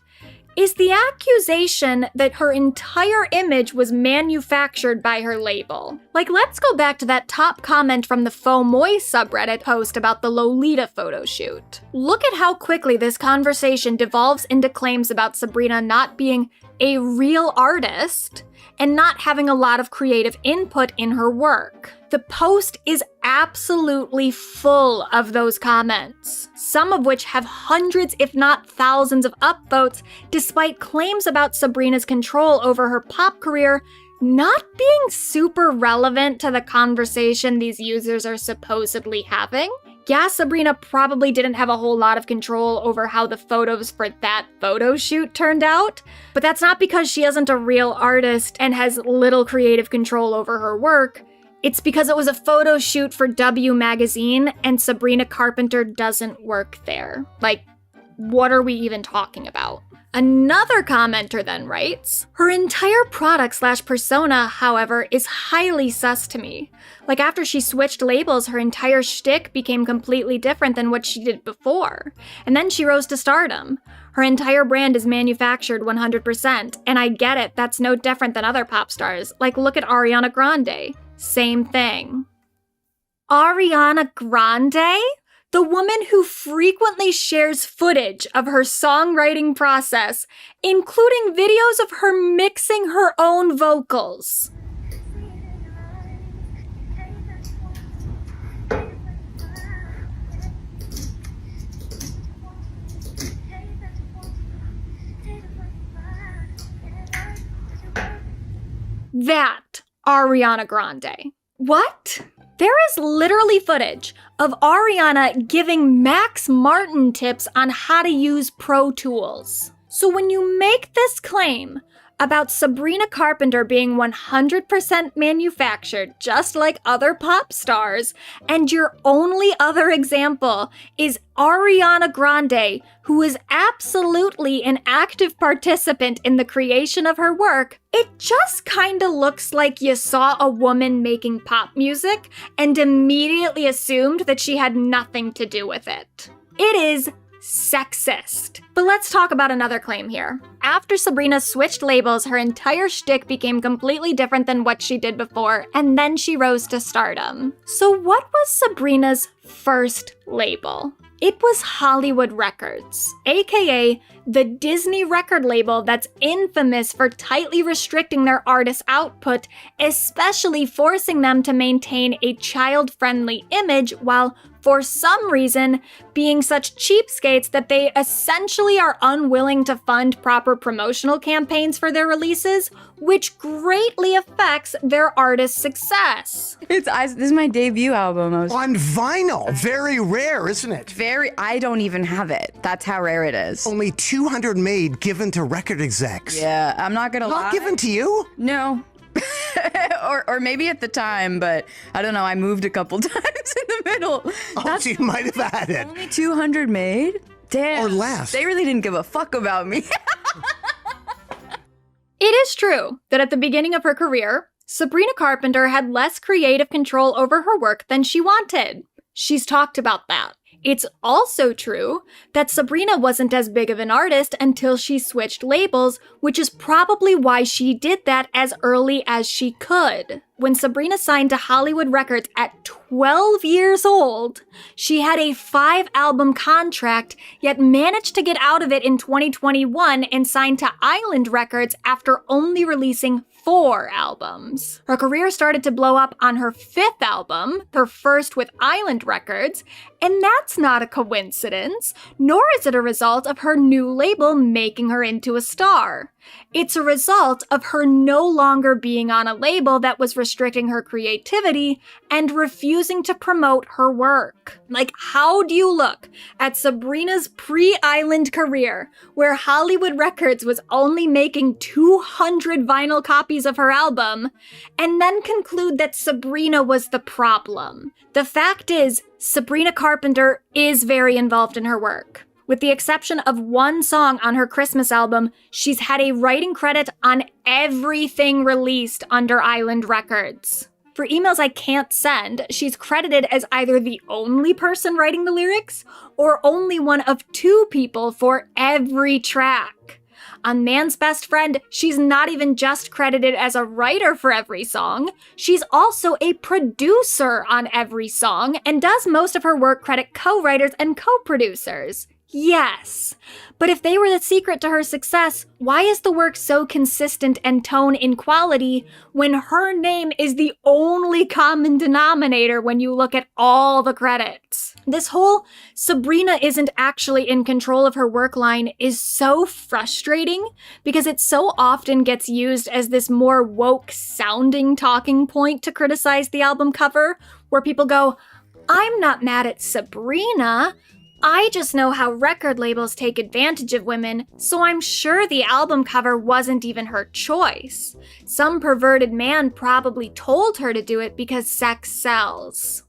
Speaker 1: is the accusation that her entire image was manufactured by her label. Like, let's go back to that top comment from the FOMOI subreddit post about the Lolita photo shoot. Look at how quickly this conversation devolves into claims about Sabrina not being a real artist and not having a lot of creative input in her work. The post is absolutely full of those comments, some of which have hundreds if not thousands of upvotes, despite claims about Sabrina's control over her pop career not being super relevant to the conversation these users are supposedly having. Yeah, Sabrina probably didn't have a whole lot of control over how the photos for that photo shoot turned out, but that's not because she isn't a real artist and has little creative control over her work. It's because it was a photo shoot for W magazine and Sabrina Carpenter doesn't work there. Like, what are we even talking about? Another commenter then writes, her entire product/persona, however, is highly sus to me. Like, after she switched labels, her entire shtick became completely different than what she did before. And then she rose to stardom. Her entire brand is manufactured 100%, and I get it, that's no different than other pop stars. Like, look at Ariana Grande. Same thing. Ariana Grande? The woman who frequently shares footage of her songwriting process, including videos of her mixing her own vocals. That Ariana Grande. What? There is literally footage of Ariana giving Max Martin tips on how to use Pro Tools. So when you make this claim about Sabrina Carpenter being 100% manufactured, just like other pop stars, and your only other example is Ariana Grande, who is absolutely an active participant in the creation of her work, it just kinda looks like you saw a woman making pop music and immediately assumed that she had nothing to do with it. It is sexist. But let's talk about another claim here. After Sabrina switched labels, her entire shtick became completely different than what she did before, and then she rose to stardom. So what was Sabrina's first label? It was Hollywood Records, aka the Disney record label that's infamous for tightly restricting their artists' output, especially forcing them to maintain a child-friendly image while, for some reason, being such cheapskates that they essentially are unwilling to fund proper promotional campaigns for their releases, which greatly affects their artists' success.
Speaker 11: This is my debut album.
Speaker 2: On vinyl. Very rare, isn't it?
Speaker 11: I don't even have it. That's how rare it is.
Speaker 2: Only 200 made given to record execs.
Speaker 11: Yeah, I'm not gonna lie.
Speaker 2: Not given to you?
Speaker 11: No. or maybe at the time, but I don't know, I moved a couple times in the middle.
Speaker 2: Oh, so you might have had it.
Speaker 11: Only 200 made? Damn.
Speaker 2: Or less.
Speaker 11: They really didn't give a fuck about me.
Speaker 1: It is true that at the beginning of her career, Sabrina Carpenter had less creative control over her work than she wanted. She's talked about that. It's also true that Sabrina wasn't as big of an artist until she switched labels, which is probably why she did that as early as she could. When Sabrina signed to Hollywood Records at 12 years old, she had a 5-album contract, yet managed to get out of it in 2021 and signed to Island Records after only releasing 4 albums. Her career started to blow up on her 5th album, her first with Island Records, and that's not a coincidence, nor is it a result of her new label making her into a star. It's a result of her no longer being on a label that was restricting her creativity and refusing to promote her work. Like, how do you look at Sabrina's pre-Island career, where Hollywood Records was only making 200 vinyl copies of her album, and then conclude that Sabrina was the problem? The fact is, Sabrina Carpenter is very involved in her work. With the exception of one song on her Christmas album, she's had a writing credit on everything released under Island Records. For Emails I Can't Send, she's credited as either the only person writing the lyrics or only one of 2 people for every track. On Man's Best Friend, she's not even just credited as a writer for every song, she's also a producer on every song and does most of her work credit co-writers and co-producers. Yes, but if they were the secret to her success, why is the work so consistent and tone in quality when her name is the only common denominator when you look at all the credits? This whole Sabrina isn't actually in control of her work line is so frustrating because it so often gets used as this more woke sounding talking point to criticize the album cover, where people go, "I'm not mad at Sabrina. I just know how record labels take advantage of women, so I'm sure the album cover wasn't even her choice. Some perverted man probably told her to do it because sex sells."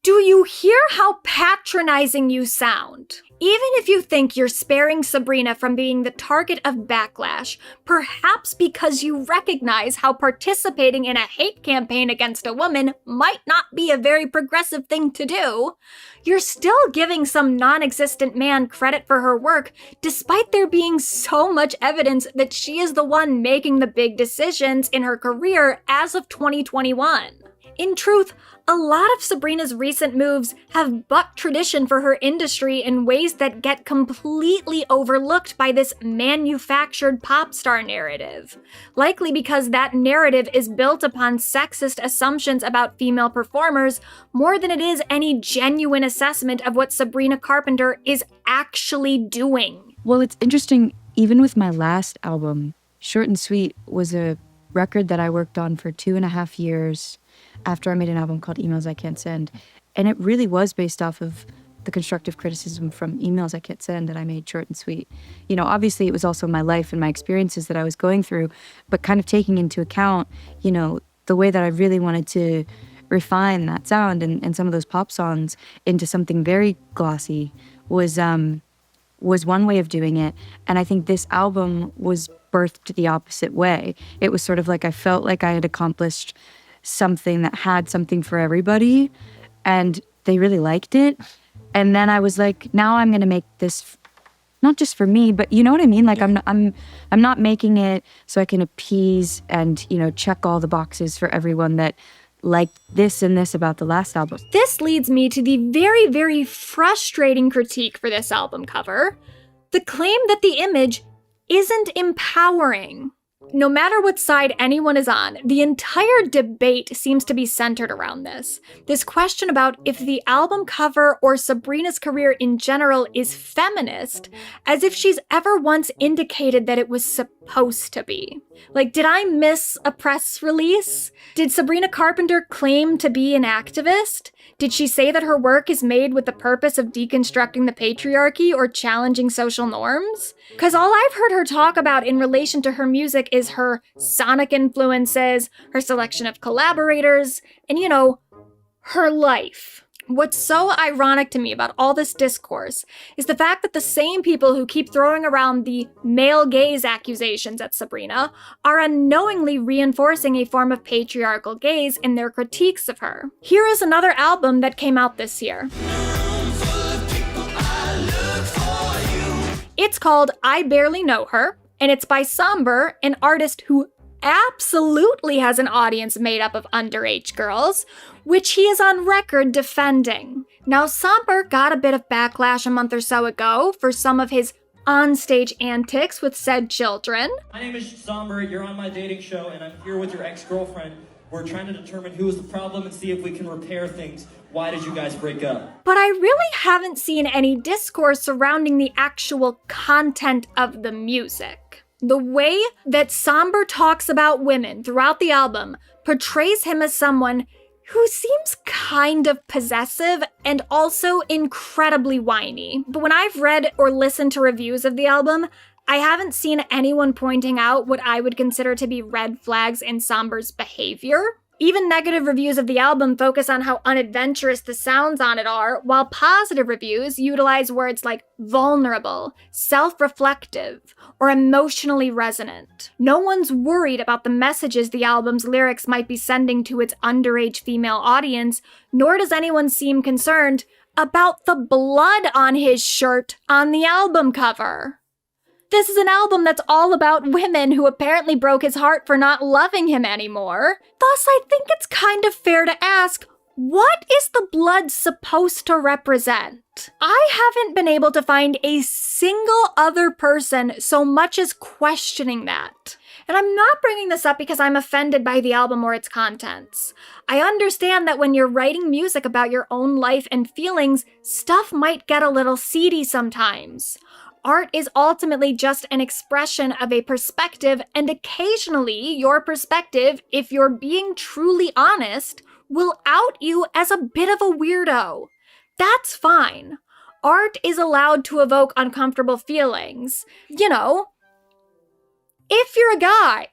Speaker 1: Do you hear how patronizing you sound? Even if you think you're sparing Sabrina from being the target of backlash, perhaps because you recognize how participating in a hate campaign against a woman might not be a very progressive thing to do, you're still giving some non-existent man credit for her work, despite there being so much evidence that she is the one making the big decisions in her career as of 2021. In truth, a lot of Sabrina's recent moves have bucked tradition for her industry in ways that get completely overlooked by this manufactured pop star narrative. Likely because that narrative is built upon sexist assumptions about female performers more than it is any genuine assessment of what Sabrina Carpenter is actually doing.
Speaker 12: Well, it's interesting, even with my last album, Short and Sweet was a record that I worked on for 2.5 years after I made an album called Emails I Can't Send. And it really was based off of the constructive criticism from Emails I Can't Send that I made Short and Sweet. You know, obviously it was also my life and my experiences that I was going through, but kind of taking into account, you know, the way that I really wanted to refine that sound and some of those pop songs into something very glossy was one way of doing it. And I think this album was birthed the opposite way. It was sort of like I felt like I had accomplished something that had something for everybody, and they really liked it. And then I was like, now I'm going to make this not just for me, but you know what I mean? Like I'm not making it so I can appease and, you know, check all the boxes for everyone that liked this and this about the last album.
Speaker 1: This leads me to the very, very frustrating critique for this album cover. The claim that the image isn't empowering. No matter what side anyone is on, the entire debate seems to be centered around this. This question about if the album cover or Sabrina's career in general is feminist, as if she's ever once indicated that it was supposed to be. Like, did I miss a press release? Did Sabrina Carpenter claim to be an activist? Did she say that her work is made with the purpose of deconstructing the patriarchy or challenging social norms? Because all I've heard her talk about in relation to her music is her sonic influences, her selection of collaborators, and, you know, her life. What's so ironic to me about all this discourse is the fact that the same people who keep throwing around the male gaze accusations at Sabrina are unknowingly reinforcing a form of patriarchal gaze in their critiques of her. Here is another album that came out this year. It's called I Barely Know Her, and it's by Somber, an artist who absolutely has an audience made up of underage girls, which he is on record defending. Now, Somber got a bit of backlash a month or so ago for some of his on-stage antics with said children.
Speaker 13: My name is Somber, you're on my dating show, and I'm here with your ex-girlfriend. We're trying to determine who is the problem and see if we can repair things. Why did you guys break up?
Speaker 1: But I really haven't seen any discourse surrounding the actual content of the music. The way that Somber talks about women throughout the album portrays him as someone who seems kind of possessive and also incredibly whiny. But when I've read or listened to reviews of the album, I haven't seen anyone pointing out what I would consider to be red flags in Somber's behavior. Even negative reviews of the album focus on how unadventurous the sounds on it are, while positive reviews utilize words like vulnerable, self-reflective, or emotionally resonant. No one's worried about the messages the album's lyrics might be sending to its underage female audience, nor does anyone seem concerned about the blood on his shirt on the album cover. This is an album that's all about women who apparently broke his heart for not loving him anymore. Thus, I think it's kind of fair to ask, what is the blood supposed to represent? I haven't been able to find a single other person so much as questioning that. And I'm not bringing this up because I'm offended by the album or its contents. I understand that when you're writing music about your own life and feelings, stuff might get a little seedy sometimes. Art is ultimately just an expression of a perspective, and occasionally your perspective, if you're being truly honest, will out you as a bit of a weirdo. That's fine. Art is allowed to evoke uncomfortable feelings. You know, if you're a guy.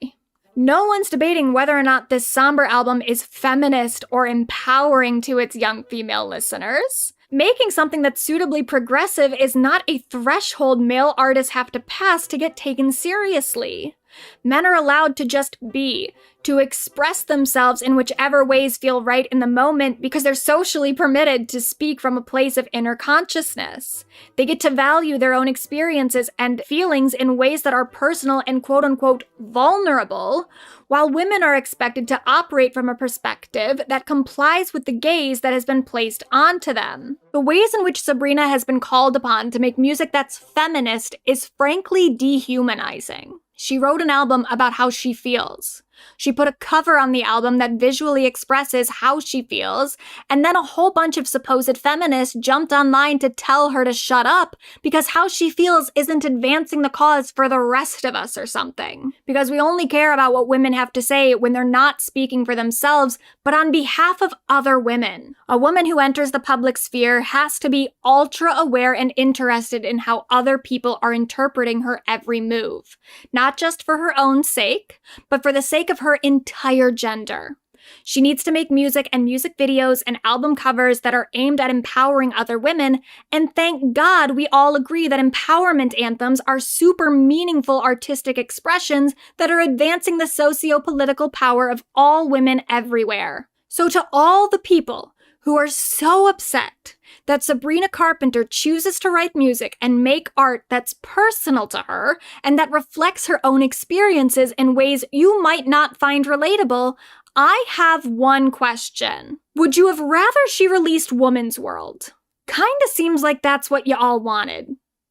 Speaker 1: No one's debating whether or not this Somber album is feminist or empowering to its young female listeners. Making something that's suitably progressive is not a threshold male artists have to pass to get taken seriously. Men are allowed to just be, to express themselves in whichever ways feel right in the moment because they're socially permitted to speak from a place of inner consciousness. They get to value their own experiences and feelings in ways that are personal and quote-unquote vulnerable, while women are expected to operate from a perspective that complies with the gaze that has been placed onto them. The ways in which Sabrina has been called upon to make music that's feminist is frankly dehumanizing. She wrote an album about how she feels. She put a cover on the album that visually expresses how she feels, and then a whole bunch of supposed feminists jumped online to tell her to shut up because how she feels isn't advancing the cause for the rest of us or something. Because we only care about what women have to say when they're not speaking for themselves, but on behalf of other women. A woman who enters the public sphere has to be ultra aware and interested in how other people are interpreting her every move. Not just for her own sake, but for the sake of her entire gender. She needs to make music and music videos and album covers that are aimed at empowering other women, and thank God we all agree that empowerment anthems are super meaningful artistic expressions that are advancing the socio-political power of all women everywhere. So to all the people who are so upset that Sabrina Carpenter chooses to write music and make art that's personal to her and that reflects her own experiences in ways you might not find relatable, I have one question. Would you have rather she released Woman's World? Kinda seems like that's what you all wanted.